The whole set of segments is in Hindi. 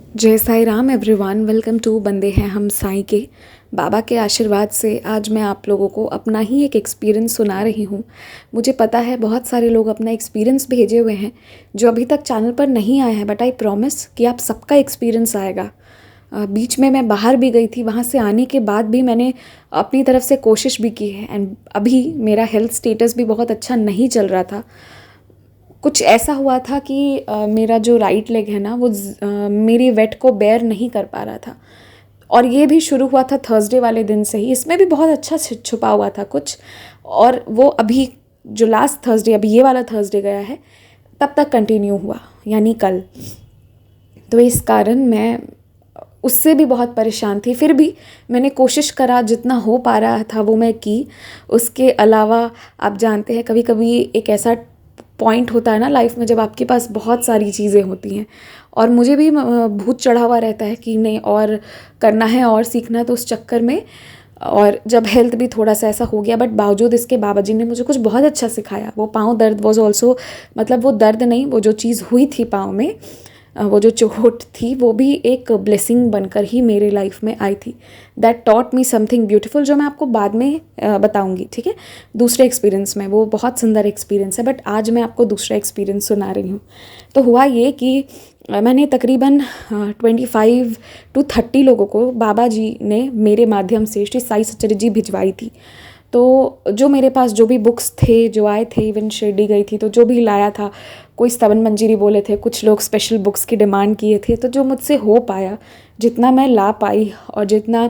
जय Sai Ram everyone, welcome to बंदे हैं हम साईं के। बाबा के आशीर्वाद से आज मैं आप लोगों को अपना ही एक एक्सपीरियंस सुना रही हूँ। मुझे पता है बहुत सारे लोग अपना एक्सपीरियंस भेजे हुए हैं जो अभी तक चैनल पर नहीं आए हैं, बट आई प्रॉमिस कि आप सबका एक्सपीरियंस आएगा। बीच में मैं बाहर भी गई थी, वहाँ से आने के बाद भी मैंने अपनी तरफ से कोशिश भी की है एंड अभी मेरा हेल्थ स्टेटस भी बहुत अच्छा नहीं चल रहा था। कुछ ऐसा हुआ था कि मेरा जो राइट लेग है ना वो मेरी वेट को बेयर नहीं कर पा रहा था, और ये भी शुरू हुआ था थर्सडे वाले दिन से ही। इसमें भी बहुत अच्छा छुपा हुआ था कुछ, और वो अभी जो लास्ट थर्सडे, अभी ये वाला थर्सडे गया है, तब तक कंटिन्यू हुआ, यानी कल। तो इस कारण मैं उससे भी बहुत परेशान थी। फिर भी मैंने कोशिश करा, जितना हो पा रहा था वो मैं की। उसके अलावा आप जानते हैं कभी कभी एक ऐसा पॉइंट होता है ना लाइफ में जब आपके पास बहुत सारी चीज़ें होती हैं, और मुझे भी भूत चढ़ा हुआ रहता है कि नहीं और करना है और सीखना है, तो उस चक्कर में। और जब हेल्थ भी थोड़ा सा ऐसा हो गया, बट बावजूद इसके बाबा जी ने मुझे कुछ बहुत अच्छा सिखाया। वो पाँव दर्द वॉज ऑल्सो, मतलब वो दर्द नहीं, वो जो चीज़ हुई थी पाँव में, वो जो चोट थी, वो भी एक ब्लेसिंग बनकर ही मेरे लाइफ में आई थी। That taught me something beautiful, जो मैं आपको बाद में बताऊंगी, ठीक है, दूसरे एक्सपीरियंस में। वो बहुत सुंदर एक्सपीरियंस है, बट आज मैं आपको दूसरा एक्सपीरियंस सुना रही हूँ। तो हुआ ये कि मैंने तकरीबन 25 to 30 लोगों को बाबा जी ने मेरे माध्यम से श्री साई सच्चरित्र जी भिजवाई थी। तो जो मेरे पास जो भी बुक्स थे, जो आए थे, इवन शिरडी गई थी तो जो भी लाया था, कोई स्तवन मंजीरी बोले थे, कुछ लोग स्पेशल बुक्स की डिमांड किए थे, तो जो मुझसे हो पाया, जितना मैं ला पाई, और जितना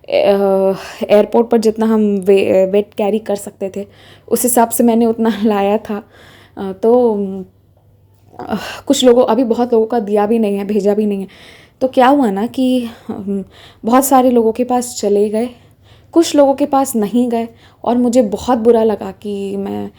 एयरपोर्ट पर जितना हम वेट कैरी कर सकते थे, उस हिसाब से मैंने उतना लाया था। तो कुछ लोगों, अभी बहुत लोगों का दिया भी नहीं है, भेजा भी नहीं है। तो क्या हुआ ना कि बहुत सारे लोगों के पास चले गए, कुछ लोगों के पास नहीं गए, और मुझे बहुत बुरा लगा कि मैं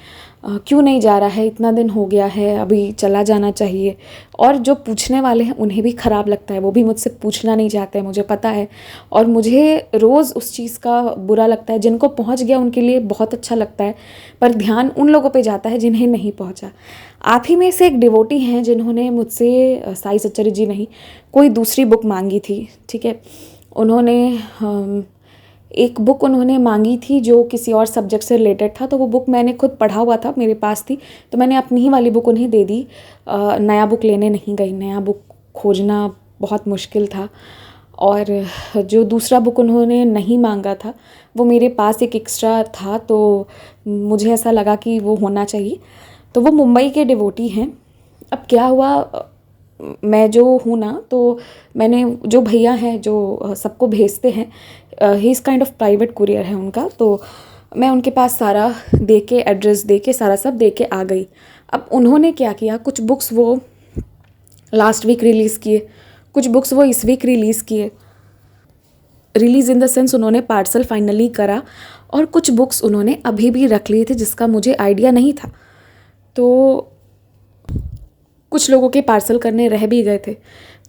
क्यों नहीं जा रहा है, इतना दिन हो गया है, अभी चला जाना चाहिए। और जो पूछने वाले हैं उन्हें भी ख़राब लगता है, वो भी मुझसे पूछना नहीं चाहते हैं, मुझे पता है। और मुझे रोज़ उस चीज़ का बुरा लगता है। जिनको पहुंच गया उनके लिए बहुत अच्छा लगता है, पर ध्यान उन लोगों पे जाता है जिन्हें नहीं पहुंचा। आप ही में से एक डिवोटी हैं जिन्होंने मुझसे साई सच्चरित्र जी नहीं, कोई दूसरी बुक मांगी थी, ठीक है। उन्होंने एक बुक उन्होंने मांगी थी जो किसी और सब्जेक्ट से रिलेटेड था, तो वो बुक मैंने खुद पढ़ा हुआ था, मेरे पास थी, तो मैंने अपनी ही वाली बुक उन्हें दे दी। नया बुक लेने नहीं गई, नया बुक खोजना बहुत मुश्किल था। और जो दूसरा बुक उन्होंने नहीं मांगा था, वो मेरे पास एक एक्स्ट्रा था, तो मुझे ऐसा लगा कि वो होना चाहिए। तो वो मुंबई के डिवोटी हैं। अब क्या हुआ, मैं जो हूँ ना, तो मैंने, जो भैया हैं जो सबको भेजते हैं, he is kind of private courier है उनका, तो मैं उनके पास सारा दे के, एड्रेस दे के, सारा सब दे के आ गई। अब उन्होंने क्या किया, कुछ बुक्स वो लास्ट वीक रिलीज़ किए, कुछ बुक्स वो इस वीक रिलीज़ किए। रिलीज़ इन द सेंस उन्होंने पार्सल फाइनली करा, और कुछ बुक्स उन्होंने अभी भी रख लिए थे जिसका मुझे आइडिया नहीं था। तो कुछ लोगों के पार्सल करने रह भी गए थे।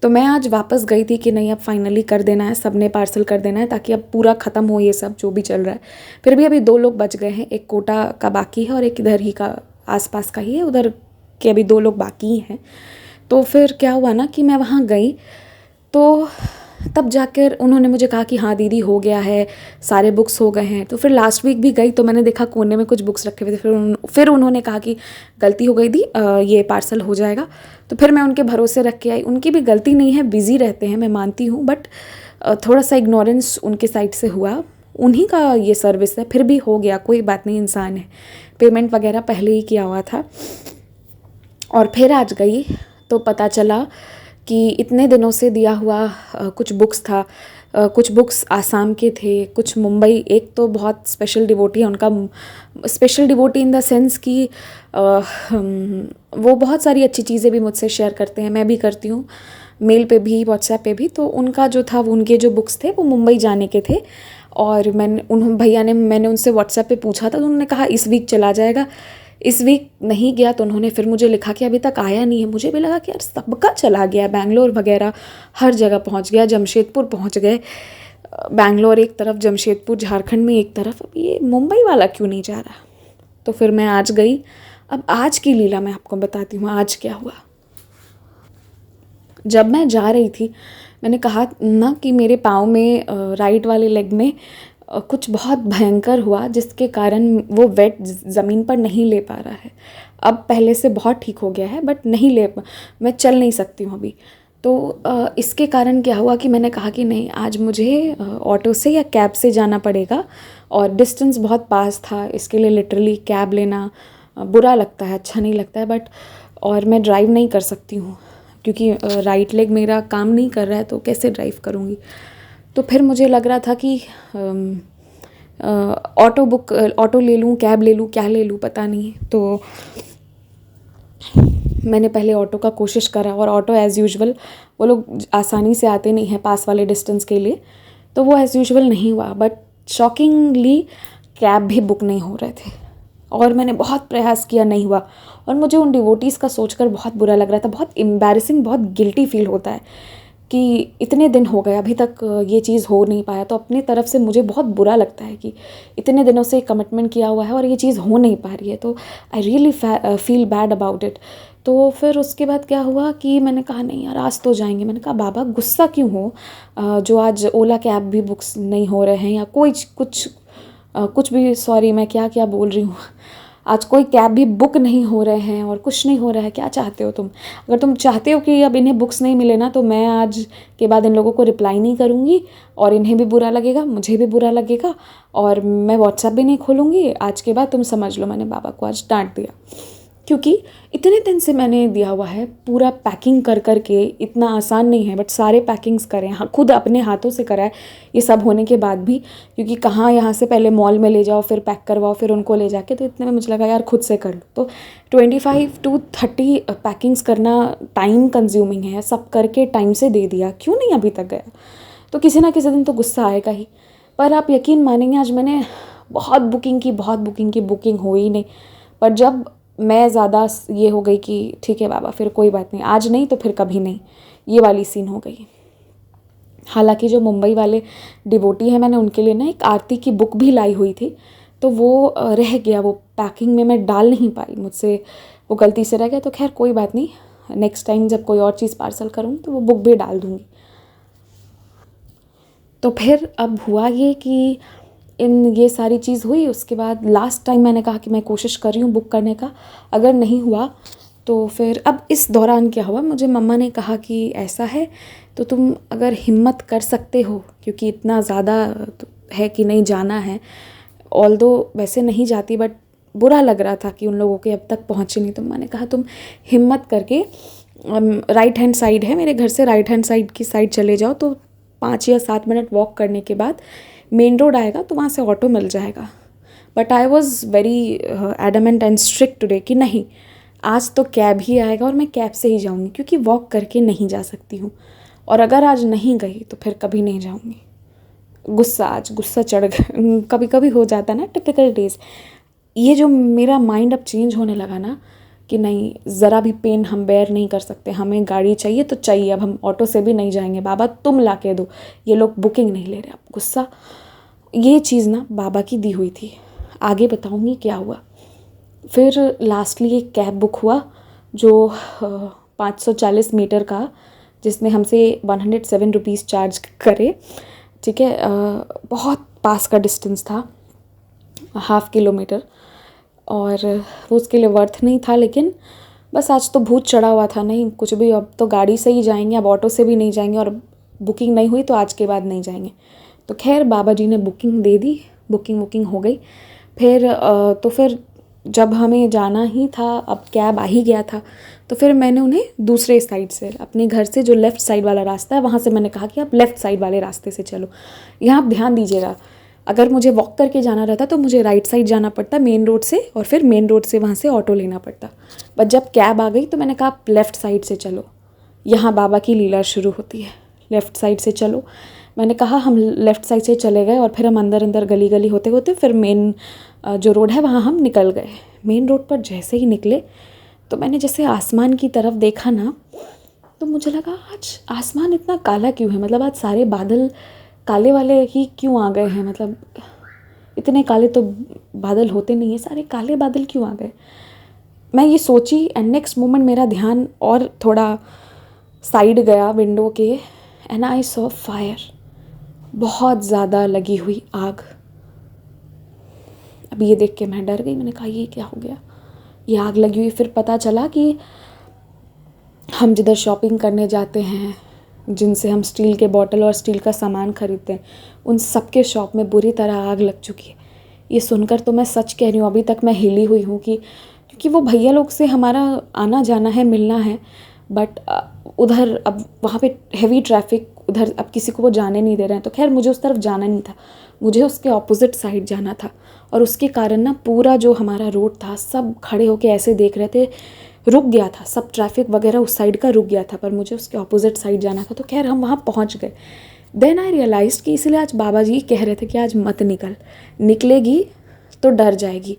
तो मैं आज वापस गई थी कि नहीं, अब फाइनली कर देना है, सबने पार्सल कर देना है, ताकि अब पूरा ख़त्म हो ये सब जो भी चल रहा है। फिर भी अभी 2 लोग बच गए हैं, एक कोटा का बाकी है और एक इधर ही का आसपास का ही है, उधर के अभी 2 लोग बाकी हैं। तो फिर क्या हुआ ना कि मैं वहाँ गई, तो तब जाकर उन्होंने मुझे कहा कि हाँ दीदी हो गया है, सारे बुक्स हो गए हैं। तो फिर लास्ट वीक भी गई तो मैंने देखा कोने में कुछ बुक्स रखे हुए थे। फिर उन्होंने कहा कि गलती हो गई दी, ये पार्सल हो जाएगा। तो फिर मैं उनके भरोसे रख के आई। उनकी भी गलती नहीं है, बिज़ी रहते हैं, मैं मानती हूँ, बट थोड़ा सा इग्नोरेंस उनके साइड से हुआ। उन्हीं का ये सर्विस है, फिर भी हो गया, कोई बात नहीं, इंसान है। पेमेंट वगैरह पहले ही किया हुआ था। और फिर आज गई तो पता चला कि इतने दिनों से दिया हुआ कुछ बुक्स था। कुछ बुक्स आसाम के थे, कुछ मुंबई। एक तो बहुत स्पेशल डिवोटी है, उनका special devotee in the sense कि वो बहुत सारी अच्छी चीज़ें भी मुझसे शेयर करते हैं, मैं भी करती हूँ, मेल पे भी, व्हाट्सएप पे भी। तो उनका जो था, वो उनके जो बुक्स थे वो मुंबई जाने के थे, और मैंने उनसे व्हाट्सएप पे पूछा था, तो उन्होंने कहा इस वीक चला जाएगा। इस वीक नहीं गया, तो उन्होंने फिर मुझे लिखा कि अभी तक आया नहीं है। मुझे भी लगा कि यार सबका चला गया, बैंगलोर वगैरह हर जगह पहुंच गया, जमशेदपुर पहुंच गए, बैंगलोर एक तरफ, जमशेदपुर झारखंड में एक तरफ, अब ये मुंबई वाला क्यों नहीं जा रहा। तो फिर मैं आज गई। अब आज की लीला मैं आपको बताती हूँ, आज क्या हुआ। जब मैं जा रही थी, मैंने कहा ना कि मेरे पाँव में राइट वाले लेग में कुछ बहुत भयंकर हुआ, जिसके कारण वो वेट ज़मीन पर नहीं ले पा रहा है। अब पहले से बहुत ठीक हो गया है, बट नहीं ले मैं चल नहीं सकती हूँ अभी। तो इसके कारण क्या हुआ कि मैंने कहा कि नहीं, आज मुझे ऑटो से या कैब से जाना पड़ेगा, और डिस्टेंस बहुत पास था, इसके लिए लिटरली कैब लेना बुरा लगता है, अच्छा नहीं लगता है। बट और मैं ड्राइव नहीं कर सकती हूँ क्योंकि राइट लेग मेरा काम नहीं कर रहा है, तो कैसे ड्राइव करूँगी। तो फिर मुझे लग रहा था कि ऑटो ले लूँ, कैब ले लूँ, क्या ले लूँ पता नहीं। तो मैंने पहले ऑटो का कोशिश करा, और ऑटो एज़ यूजुअल वो लोग आसानी से आते नहीं हैं पास वाले डिस्टेंस के लिए, तो वो एज़ यूजुअल नहीं हुआ। बट शॉकिंगली कैब भी बुक नहीं हो रहे थे, और मैंने बहुत प्रयास किया, नहीं हुआ। और मुझे उन डिवोटीज़ का सोचकर बहुत बुरा लग रहा था, बहुत एम्बैरेसिंग, बहुत गिल्टी फील होता है कि इतने दिन हो गए अभी तक ये चीज़ हो नहीं पाया। तो अपनी तरफ से मुझे बहुत बुरा लगता है कि इतने दिनों से कमिटमेंट किया हुआ है और ये चीज़ हो नहीं पा रही है। तो I really feel bad about it. तो फिर उसके बाद क्या हुआ कि मैंने कहा नहीं यार, आज तो जाएंगे। मैंने कहा बाबा गुस्सा क्यों हो, जो आज ओला कैब भी बुक्स नहीं हो रहे हैं, या कोई कुछ भी, सॉरी मैं क्या क्या बोल रही हूँ, आज कोई कैब भी बुक नहीं हो रहे हैं और कुछ नहीं हो रहा है। क्या चाहते हो तुम? अगर तुम चाहते हो कि अब इन्हें बुक्स नहीं मिले ना, तो मैं आज के बाद इन लोगों को रिप्लाई नहीं करूँगी, और इन्हें भी बुरा लगेगा, मुझे भी बुरा लगेगा, और मैं व्हाट्सएप भी नहीं खोलूँगी आज के बाद। तुम समझ लो, मैंने बाबा को आज डांट दिया, क्योंकि इतने दिन से मैंने दिया हुआ है पूरा पैकिंग कर कर के। इतना आसान नहीं है, बट सारे पैकिंग्स करें, हाँ खुद अपने हाथों से करा है ये सब होने के बाद भी, क्योंकि कहाँ यहाँ से पहले मॉल में ले जाओ, फिर पैक करवाओ, फिर उनको ले जाके। तो इतने में मुझे लगा यार खुद से कर लो। तो 25 to 30 पैकिंग्स करना टाइम कंज्यूमिंग है, सब करके टाइम से दे दिया, क्यों नहीं अभी तक गया? तो किसी ना किसी दिन तो गुस्सा आएगा ही। पर आप यकीन मानेंगे, आज मैंने बहुत बुकिंग की, बुकिंग हो ही नहीं। पर जब मैं ज़्यादा ये हो गई कि ठीक है बाबा, फिर कोई बात नहीं, आज नहीं तो फिर कभी नहीं, ये वाली सीन हो गई। हालांकि जो मुंबई वाले डिवोटी हैं, मैंने उनके लिए ना एक आरती की बुक भी लाई हुई थी, तो वो रह गया, वो पैकिंग में मैं डाल नहीं पाई, मुझसे वो गलती से रह गया। तो खैर कोई बात नहीं, नेक्स्ट टाइम जब कोई और चीज़ पार्सल करूँगी तो वो बुक भी डाल दूँगी। तो फिर अब हुआ ये कि ये सारी चीज़ हुई। उसके बाद लास्ट टाइम मैंने कहा कि मैं कोशिश कर रही हूँ बुक करने का, अगर नहीं हुआ तो फिर अब इस दौरान क्या हुआ, मुझे मम्मा ने कहा कि ऐसा है तो तुम अगर हिम्मत कर सकते हो, क्योंकि इतना ज़्यादा है कि नहीं जाना है, ऑल्दो वैसे नहीं जाती, बट बुरा लग रहा था कि उन लोगों के अब तक पहुँचे नहीं। तो मैंने कहा तुम हिम्मत करके राइट हैंड साइड है मेरे घर से, राइट हैंड साइड की साइड चले जाओ, तो 5 या 7 मिनट वॉक करने के बाद मेन रोड आएगा, तो वहाँ से ऑटो मिल जाएगा। But I was very adamant and strict today कि नहीं, आज तो कैब ही आएगा और मैं कैब से ही जाऊँगी, क्योंकि वॉक करके नहीं जा सकती हूँ, और अगर आज नहीं गई तो फिर कभी नहीं जाऊँगी। आज गुस्सा चढ़ गया, कभी कभी हो जाता ना, टिपिकल डेज। ये जो मेरा माइंड अब चेंज होने लगा ना कि नहीं, ज़रा भी पेन हम बेयर नहीं कर सकते, हमें गाड़ी चाहिए तो चाहिए, अब हम ऑटो से भी नहीं जाएंगे, बाबा तुम ला के दो, ये लोग बुकिंग नहीं ले रहे। अब गुस्सा, ये चीज़ ना बाबा की दी हुई थी। आगे बताऊँगी क्या हुआ। फिर लास्टली एक कैब बुक हुआ जो 540 मीटर का, जिसने हमसे 107 रुपीज़ चार्ज करे, ठीक है। बहुत पास का डिस्टेंस था, 1/2 किलोमीटर, और वो उसके लिए वर्थ नहीं था। लेकिन बस आज तो भूत चढ़ा हुआ था, नहीं कुछ भी, अब तो गाड़ी से ही जाएंगे, अब ऑटो से भी नहीं जाएंगे, और बुकिंग नहीं हुई तो आज के बाद नहीं जाएंगे। तो खैर बाबा जी ने बुकिंग दे दी, बुकिंग हो गई। फिर जब हमें जाना ही था, अब कैब आ ही गया था, तो फिर मैंने उन्हें दूसरे साइड से, अपने घर से जो लेफ़्ट साइड वाला रास्ता है वहाँ से मैंने कहा कि आप लेफ़्ट साइड वाले रास्ते से चलो। यहाँ आप ध्यान दीजिएगा, अगर मुझे वॉक करके जाना रहता तो मुझे राइट साइड जाना पड़ता मेन रोड से, और फिर मेन रोड से वहाँ से ऑटो लेना पड़ता। बट जब कैब आ गई तो मैंने कहा आप लेफ़्ट साइड से चलो, यहाँ बाबा की लीला शुरू होती है, लेफ़्ट साइड से चलो। मैंने कहा, हम लेफ़्ट साइड से चले गए, और फिर हम अंदर गली होते होते फिर मेन जो रोड है वहाँ हम निकल गए। मेन रोड पर जैसे ही निकले तो मैंने जैसे आसमान की तरफ देखा ना, तो मुझे लगा आज आसमान इतना काला क्यों है, मतलब आज सारे बादल काले वाले ही क्यों आ गए हैं, मतलब इतने काले तो बादल होते नहीं है, सारे काले बादल क्यों आ गए। मैं ये सोची, एंड नेक्स्ट मोमेंट मेरा ध्यान और थोड़ा साइड गया विंडो के, एंड आई सॉ फायर, बहुत ज़्यादा लगी हुई आग। अब ये देख के मैं डर गई, मैंने कहा ये क्या हो गया, ये आग लगी हुई। फिर पता चला कि हम जिधर शॉपिंग करने जाते हैं, जिनसे हम स्टील के बॉटल और स्टील का सामान खरीदते हैं, उन सब के शॉप में बुरी तरह आग लग चुकी है। ये सुनकर तो मैं सच कह रही हूँ, अभी तक मैं हिली हुई हूँ कि क्योंकि वो भैया लोग से हमारा आना जाना है, मिलना है, बट उधर अब वहाँ पे हैवी ट्रैफिक, उधर अब किसी को वो जाने नहीं दे रहे हैं। तो खैर मुझे उस तरफ जाना नहीं था, मुझे उसके ऑपोजिट साइड जाना था, और उसके कारण ना पूरा जो हमारा रोड था सब खड़े होके ऐसे देख रहे थे, रुक गया था, सब ट्रैफिक वगैरह उस साइड का रुक गया था, पर मुझे उसके ऑपोजिट साइड जाना था। तो खैर हम वहाँ पहुँच गए। देन आई रियलाइज़ कि इसलिए आज बाबा जी कह रहे थे कि आज मत निकलेगी तो डर जाएगी,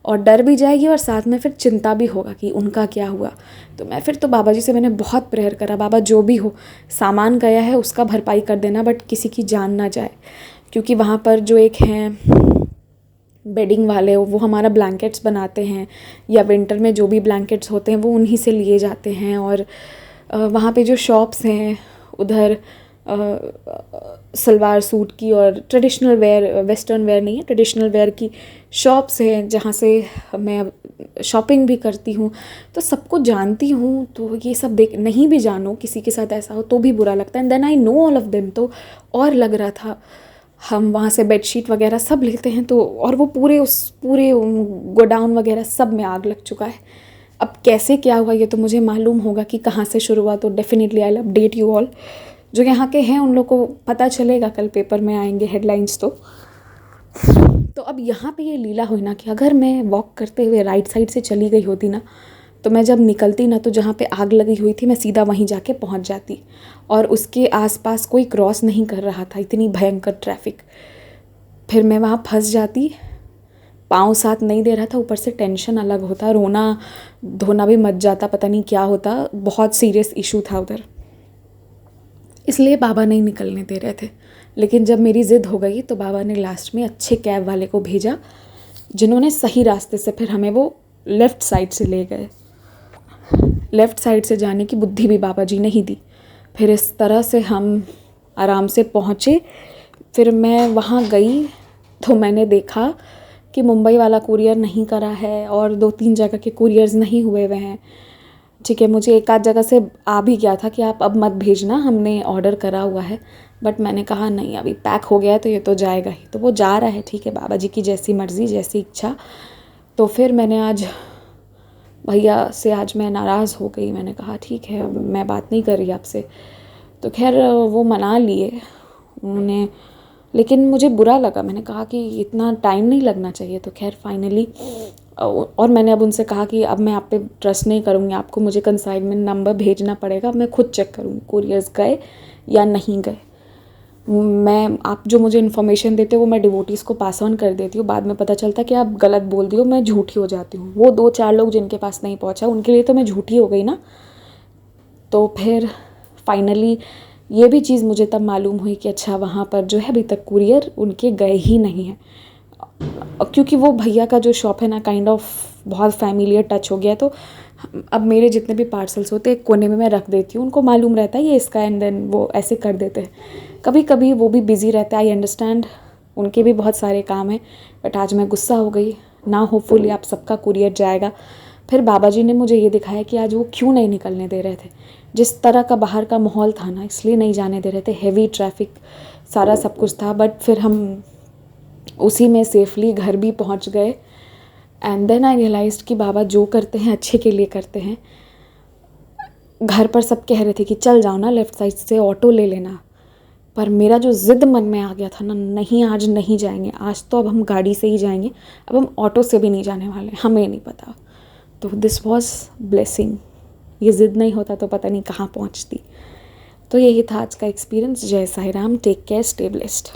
और डर भी जाएगी और साथ में फिर चिंता भी होगा कि उनका क्या हुआ। तो मैं फिर तो बाबा जी से मैंने बहुत प्रेयर करा, बाबा जो भी हो, सामान गया है उसका भरपाई कर देना, बट किसी की जान ना जाए। क्योंकि वहाँ पर जो एक हैं बेडिंग वाले, वो हमारा ब्लैंकेट्स बनाते हैं, या विंटर में जो भी ब्लैंकेट्स होते हैं वो उन्हीं से लिए जाते हैं। और वहाँ पे जो शॉप्स हैं उधर सलवार सूट की और ट्रेडिशनल वेयर, वेस्टर्न वेयर नहीं है, ट्रेडिशनल वेयर की शॉप्स हैं जहाँ से मैं शॉपिंग भी करती हूँ, तो सबको जानती हूँ। तो ये सब देख, नहीं भी जानो, किसी के साथ ऐसा हो तो भी बुरा लगता है। And then I know all of them, तो और लग रहा था। हम वहाँ से बेडशीट वगैरह सब लेते हैं, तो और वो पूरे गोडाउन वगैरह सब में आग लग चुका है। अब कैसे क्या हुआ ये तो मुझे मालूम होगा कि कहाँ से शुरू हुआ, तो definitely I will update you all. जो यहाँ के हैं उन लोग को पता चलेगा, कल पेपर में आएंगे हेडलाइंस। तो अब यहाँ पे ये लीला हुई ना कि अगर मैं वॉक करते हुए राइट साइड से चली गई होती ना, तो मैं जब निकलती ना, तो जहाँ पे आग लगी हुई थी मैं सीधा वहीं जाके पहुँच जाती, और उसके आसपास कोई क्रॉस नहीं कर रहा था, इतनी भयंकर ट्रैफिक। फिर मैं वहाँ फंस जाती, पाँव साथ नहीं दे रहा था, ऊपर से टेंशन अलग होता, रोना धोना भी मच जाता, पता नहीं क्या होता, बहुत सीरियस इशू था उधर। इसलिए बाबा नहीं निकलने दे रहे थे। लेकिन जब मेरी ज़िद हो गई तो बाबा ने लास्ट में अच्छे कैब वाले को भेजा, जिन्होंने सही रास्ते से फिर हमें वो लेफ़्ट साइड से ले गए। लेफ़्ट साइड से जाने की बुद्धि भी बाबा जी ने ही दी। फिर इस तरह से हम आराम से पहुँचे। फिर मैं वहाँ गई तो मैंने देखा कि मुंबई वाला कुरियर नहीं करा है, और 2-3 जगह के कुरियर्स नहीं हुए हुए हैं। ठीक है, मुझे एक आध जगह से आ भी गया था कि आप अब मत भेजना, हमने ऑर्डर करा हुआ है, बट मैंने कहा नहीं, अभी पैक हो गया है तो ये तो जाएगा ही। तो वो जा रहा है, ठीक है, बाबा जी की जैसी मर्ज़ी, जैसी इच्छा। तो फिर मैंने आज भैया से आज मैं नाराज़ हो गई, मैंने कहा ठीक है, मैं बात नहीं कर रही आपसे। तो खैर वो मना लिए उन्होंने, लेकिन मुझे बुरा लगा, मैंने कहा कि इतना टाइम नहीं लगना चाहिए। तो खैर फाइनली, और मैंने अब उनसे कहा कि अब मैं आप पे ट्रस्ट नहीं करूँगी, आपको मुझे कंसाइनमेंट नंबर भेजना पड़ेगा, मैं खुद चेक करूँगी कुरियर्स गए या नहीं गए। मैं, आप जो मुझे इन्फॉर्मेशन देते हो वो मैं डिवोटीज़ को पास ऑन कर देती हूँ, बाद में पता चलता कि आप गलत बोल दी हो, मैं झूठी हो जाती हूँ। वो 2-4 लोग जिनके पास नहीं पहुँचा उनके लिए तो मैं झूठी हो गई ना। तो फिर फाइनली ये भी चीज़ मुझे तब मालूम हुई कि अच्छा, वहाँ पर जो है अभी तक कुरियर उनके गए ही नहीं हैं, क्योंकि वो भैया का जो शॉप है ना, काइंड ऑफ बहुत फैमिलियर टच हो गया। तो अब मेरे जितने भी पार्सल्स होते हैं कोने में मैं रख देती हूँ, उनको मालूम रहता है ये इसका, एंड देन वो ऐसे कर देते हैं। कभी कभी वो भी बिज़ी रहता है, आई अंडरस्टैंड, उनके भी बहुत सारे काम हैं, बट आज मैं गुस्सा हो गई ना, होपफुली आप सबका कुरियर जाएगा। फिर बाबा जी ने मुझे ये दिखाया कि आज वो क्यों नहीं निकलने दे रहे थे। जिस तरह का बाहर का माहौल था ना, इसलिए नहीं जाने दे रहे थे, हेवी ट्रैफिक सारा सब कुछ था। बट फिर हम उसी में सेफली घर भी पहुंच गए। एंड देन आई रियलाइज्ड कि बाबा जो करते हैं अच्छे के लिए करते हैं। घर पर सब कह रहे थे कि चल जाओ ना, लेफ़्ट साइड से ऑटो ले लेना, पर मेरा जो ज़िद मन में आ गया था ना, नहीं आज नहीं जाएंगे, आज तो अब हम गाड़ी से ही जाएंगे, अब हम ऑटो से भी नहीं जाने वाले, हमें नहीं पता। तो दिस वॉज ब्लेसिंग। ये ज़िद नहीं होता तो पता नहीं कहाँ पहुँचती। तो यही था आज का एक्सपीरियंस। जय Sai Ram, take care, stay blessed.